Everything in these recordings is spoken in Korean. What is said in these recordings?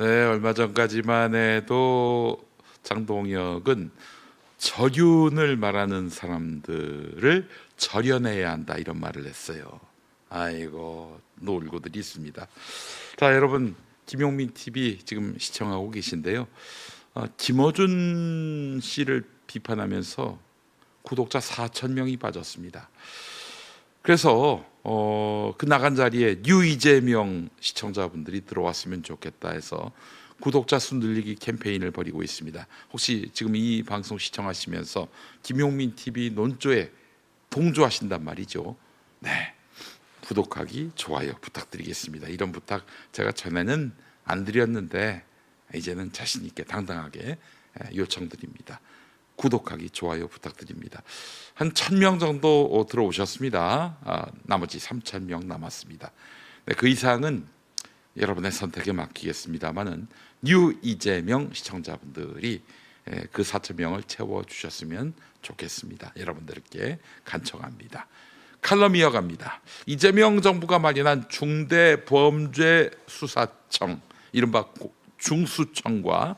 네, 얼마 전까지만 해도 장동혁은 절윤을 말하는 사람들을 절연해야 한다 이런 말을 했어요. 아이고 놀고들이 있습니다. 자, 여러분 김용민 TV 지금 시청하고 계신데요. 김어준 씨를 비판하면서 구독자 4,000명이 빠졌습니다. 그래서 그 나간 자리에 유이재명 시청자분들이 들어왔으면 좋겠다 해서 구독자 수 늘리기 캠페인을 벌이고 있습니다. 혹시 지금 이 방송 시청하시면서 김용민 TV 논조에 동조하신단 말이죠. 네, 구독하기, 좋아요 부탁드리겠습니다. 이런 부탁 제가 전에는 안 드렸는데 이제는 자신 있게 당당하게 요청드립니다. 구독하기, 좋아요 부탁드립니다. 한 1,000명 정도 들어오셨습니다. 나머지 3,000명 남았습니다. 네, 그 이상은 여러분의 선택에 맡기겠습니다만은 뉴 이재명 시청자분들이 그 4,000명을 채워주셨으면 좋겠습니다. 여러분들께 간청합니다. 칼럼 이어갑니다. 이재명 정부가 마련한 중대범죄수사청, 이른바 중수청과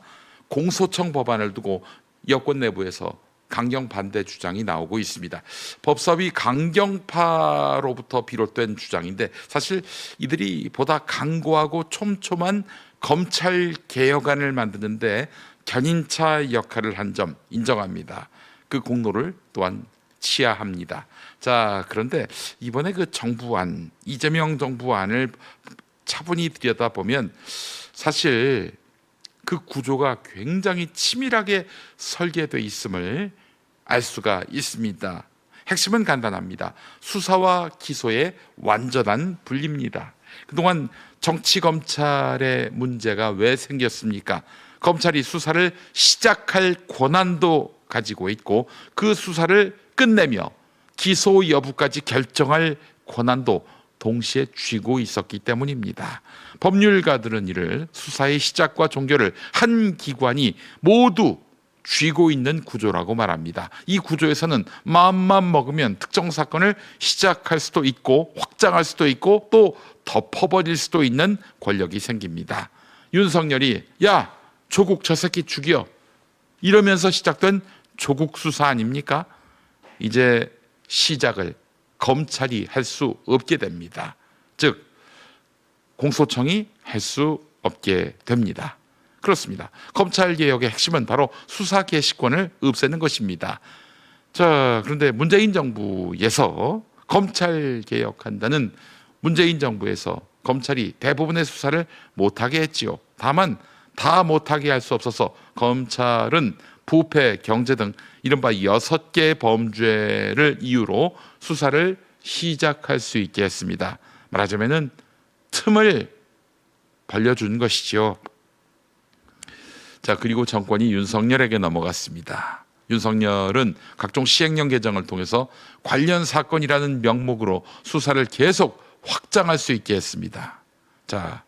공소청 법안을 두고 여권 내부에서 강경 반대 주장이 나오고 있습니다. 법사위 강경파로부터 비롯된 주장인데 사실 이들이 보다 강고하고 촘촘한 검찰 개혁안을 만드는데 견인차 역할을 한 점 인정합니다. 그 공로를 또한 치하합니다. 자, 그런데 이번에 그 정부안, 이재명 정부안을 차분히 들여다보면 사실 그 구조가 굉장히 치밀하게 설계되어 있음을 알 수가 있습니다. 핵심은 간단합니다. 수사와 기소의 완전한 분리입니다. 그동안 정치 검찰의 문제가 왜 생겼습니까? 검찰이 수사를 시작할 권한도 가지고 있고 그 수사를 끝내며 기소 여부까지 결정할 권한도 동시에 쥐고 있었기 때문입니다. 법률가들은 이를 수사의 시작과 종결을 한 기관이 모두 쥐고 있는 구조라고 말합니다. 이 구조에서는 마음만 먹으면 특정 사건을 시작할 수도 있고 확장할 수도 있고 또 덮어버릴 수도 있는 권력이 생깁니다. 윤석열이 야 조국 저 새끼 죽여 이러면서 시작된 조국 수사 아닙니까? 이제 시작을 검찰이 할 수 없게 됩니다. 즉 공소청이 할 수 없게 됩니다. 그렇습니다. 검찰개혁의 핵심은 바로 수사 개시권을 없애는 것입니다. 자, 그런데 문재인 정부에서 검찰개혁한다는 문재인 정부에서 검찰이 대부분의 수사를 못하게 했지요. 다만 다 못하게 할 수 없어서 검찰은 부패, 경제 등 이른바 6개의 범죄를 이유로 수사를 시작할 수 있게 했습니다. 말하자면 틈을 벌려준 것이죠. 자, 그리고 정권이 윤석열에게 넘어갔습니다. 윤석열은 각종 시행령 개정을 통해서 관련 사건이라는 명목으로 수사를 계속 확장할 수 있게 했습니다. 자,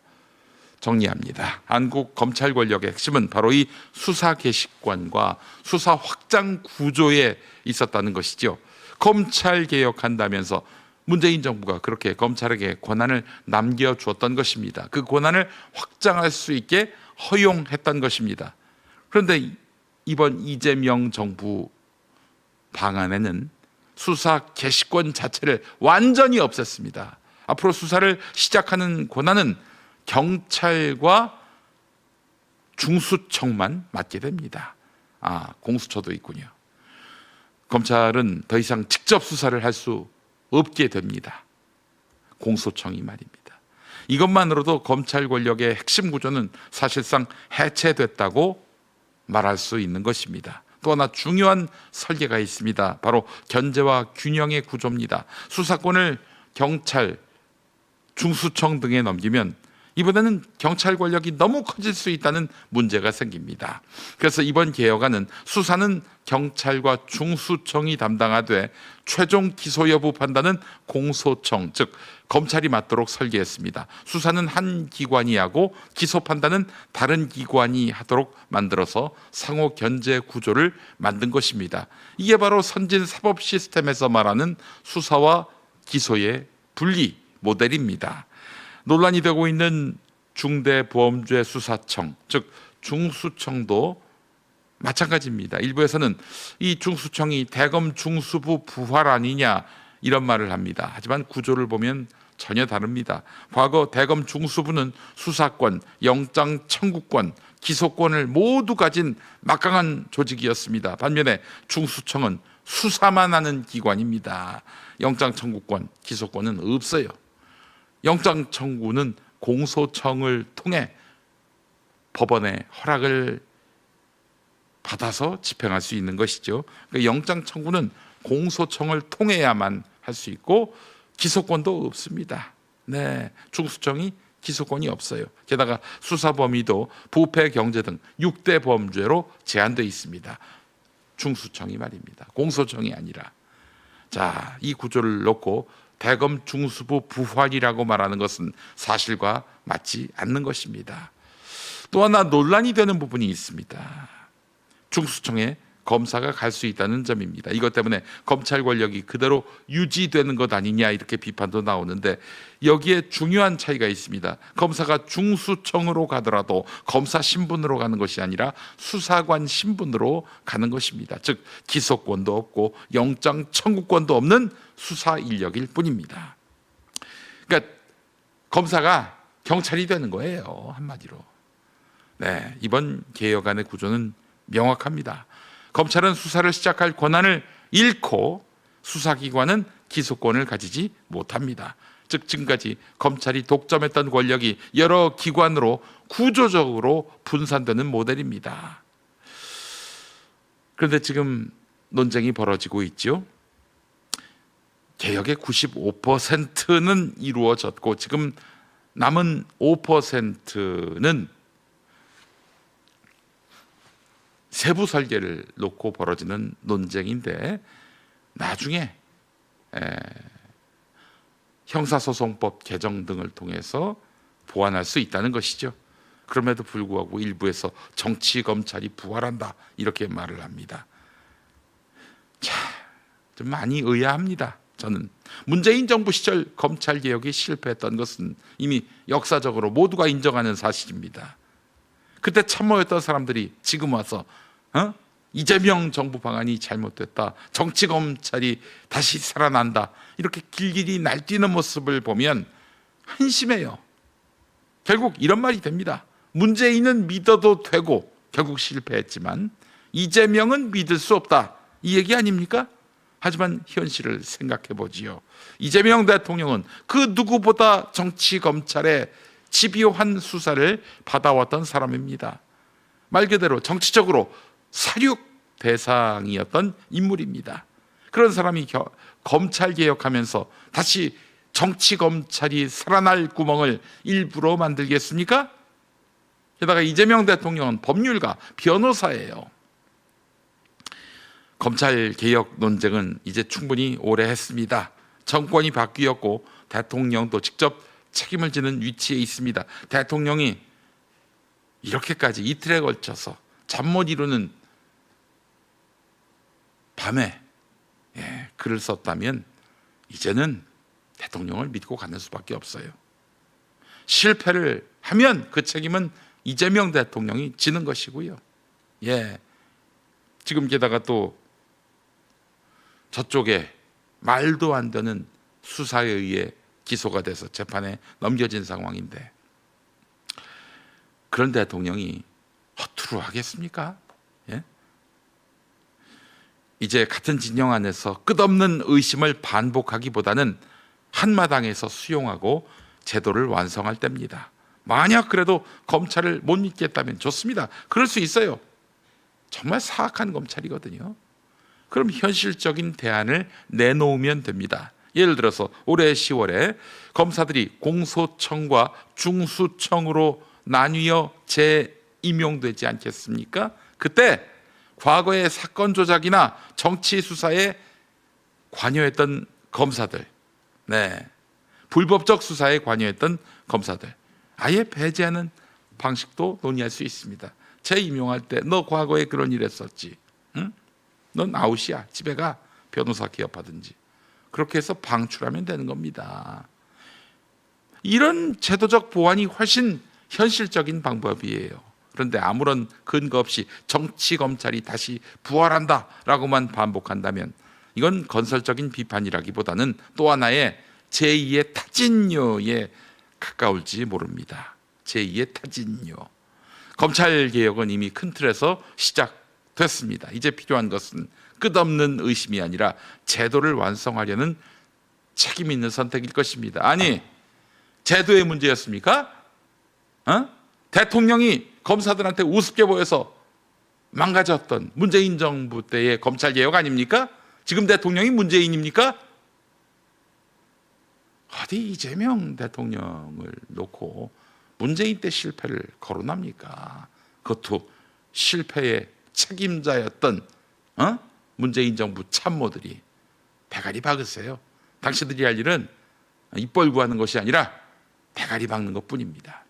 정리합니다. 한국 검찰 권력의 핵심은 바로 이 수사 개시권과 수사 확장 구조에 있었다는 것이죠. 검찰 개혁한다면서 문재인 정부가 그렇게 검찰에게 권한을 남겨주었던 것입니다. 그 권한을 확장할 수 있게 허용했던 것입니다. 그런데 이번 이재명 정부 방안에는 수사 개시권 자체를 완전히 없앴습니다. 앞으로 수사를 시작하는 권한은 경찰과 중수청만 맡게 됩니다. 공수처도 있군요. 검찰은 더 이상 직접 수사를 할 수 없게 됩니다. 공소청이 말입니다. 이것만으로도 검찰 권력의 핵심 구조는 사실상 해체됐다고 말할 수 있는 것입니다. 또 하나 중요한 설계가 있습니다. 바로 견제와 균형의 구조입니다. 수사권을 경찰, 중수청 등에 넘기면 이번에는 경찰 권력이 너무 커질 수 있다는 문제가 생깁니다. 그래서 이번 개혁안은 수사는 경찰과 중수청이 담당하되 최종 기소 여부 판단은 공소청, 즉 검찰이 맡도록 설계했습니다. 수사는 한 기관이 하고 기소 판단은 다른 기관이 하도록 만들어서 상호 견제 구조를 만든 것입니다. 이게 바로 선진 사법 시스템에서 말하는 수사와 기소의 분리 모델입니다. 논란이 되고 있는 중대보험죄수사청, 즉 중수청도 마찬가지입니다. 일부에서는 이 중수청이 대검 중수부 부활 아니냐 이런 말을 합니다. 하지만 구조를 보면 전혀 다릅니다. 과거 대검 중수부는 수사권, 영장 청구권, 기소권을 모두 가진 막강한 조직이었습니다. 반면에 중수청은 수사만 하는 기관입니다. 영장 청구권, 기소권은 없어요. 영장 청구는 공소청을 통해 법원의 허락을 받아서 집행할 수 있는 것이죠. 그러니까 영장 청구는 공소청을 통해야만 할 수 있고 기소권도 없습니다. 네, 중수청이 기소권이 없어요. 게다가 수사 범위도 부패, 경제 등 6대 범죄로 제한되어 있습니다. 중수청이 말입니다. 공소청이 아니라. 자, 이 구조를 놓고 대검 중수부 부활이라고 말하는 것은 사실과 맞지 않는 것입니다. 또 하나 논란이 되는 부분이 있습니다. 중수청에 검사가 갈 수 있다는 점입니다. 이것 때문에 검찰 권력이 그대로 유지되는 것 아니냐 이렇게 비판도 나오는데 여기에 중요한 차이가 있습니다. 검사가 중수청으로 가더라도 검사 신분으로 가는 것이 아니라 수사관 신분으로 가는 것입니다. 즉 기소권도 없고 영장 청구권도 없는 수사 인력일 뿐입니다. 그러니까 검사가 경찰이 되는 거예요, 한마디로. 네, 이번 개혁안의 구조는 명확합니다. 검찰은 수사를 시작할 권한을 잃고 수사기관은 기소권을 가지지 못합니다. 즉 지금까지 검찰이 독점했던 권력이 여러 기관으로 구조적으로 분산되는 모델입니다. 그런데 지금 논쟁이 벌어지고 있죠. 개혁의 95%는 이루어졌고 지금 남은 5%는 세부 설계를 놓고 벌어지는 논쟁인데 나중에 형사소송법 개정 등을 통해서 보완할 수 있다는 것이죠. 그럼에도 불구하고 일부에서 정치검찰이 부활한다 이렇게 말을 합니다. 자, 좀 많이 의아합니다. 저는 문재인 정부 시절 검찰개혁이 실패했던 것은 이미 역사적으로 모두가 인정하는 사실입니다. 그때 참모였던 사람들이 지금 와서 이재명 정부 방안이 잘못됐다, 정치검찰이 다시 살아난다 이렇게 길길이 날뛰는 모습을 보면 한심해요. 결국 이런 말이 됩니다. 문재인은 믿어도 되고 결국 실패했지만 이재명은 믿을 수 없다 이 얘기 아닙니까? 하지만 현실을 생각해 보지요. 이재명 대통령은 그 누구보다 정치검찰의 집요한 수사를 받아왔던 사람입니다. 말 그대로 정치적으로 사륙 대상이었던 인물입니다. 그런 사람이 검찰 개혁하면서 다시 정치검찰이 살아날 구멍을 일부러 만들겠습니까? 게다가 이재명 대통령은 법률가, 변호사예요. 검찰 개혁 논쟁은 이제 충분히 오래 했습니다. 정권이 바뀌었고 대통령도 직접 책임을 지는 위치에 있습니다. 대통령이 이렇게까지 이틀에 걸쳐서 잠 못 이루는 밤에 글을 썼다면 이제는 대통령을 믿고 가는 수밖에 없어요. 실패를 하면 그 책임은 이재명 대통령이 지는 것이고요. 지금 게다가 또 저쪽에 말도 안 되는 수사에 의해 기소가 돼서 재판에 넘겨진 상황인데 그런 대통령이 허투루 하겠습니까? 이제 같은 진영 안에서 끝없는 의심을 반복하기보다는 한마당에서 수용하고 제도를 완성할 때입니다. 만약 그래도 검찰을 못 믿겠다면 좋습니다. 그럴 수 있어요. 정말 사악한 검찰이거든요. 그럼 현실적인 대안을 내놓으면 됩니다. 예를 들어서 올해 10월에 검사들이 공소청과 중수청으로 나뉘어 재임용되지 않겠습니까? 그때 과거의 사건 조작이나 정치 수사에 관여했던 검사들, 불법적 수사에 관여했던 검사들 아예 배제하는 방식도 논의할 수 있습니다. 재임용할 때 너 과거에 그런 일 했었지, 응? 넌 아웃이야, 집에 가, 변호사 개업하든지 그렇게 해서 방출하면 되는 겁니다. 이런 제도적 보완이 훨씬 현실적인 방법이에요. 그런데 아무런 근거 없이 정치 검찰이 다시 부활한다라고만 반복한다면 이건 건설적인 비판이라기보다는 또 하나의 제2의 타진요에 가까울지 모릅니다. 제2의 타진요. 검찰개혁은 이미 큰 틀에서 시작됐습니다. 이제 필요한 것은 끝없는 의심이 아니라 제도를 완성하려는 책임 있는 선택일 것입니다. 아니, 제도의 문제였습니까? 대통령이 검사들한테 우습게 보여서 망가졌던 문재인 정부 때의 검찰개혁 아닙니까? 지금 대통령이 문재인입니까? 어디 이재명 대통령을 놓고 문재인 때 실패를 거론합니까? 그것도 실패의 책임자였던 문재인 정부 참모들이. 대가리 박으세요. 당신들이 할 일은 입 벌고 하는 것이 아니라 대가리 박는 것뿐입니다.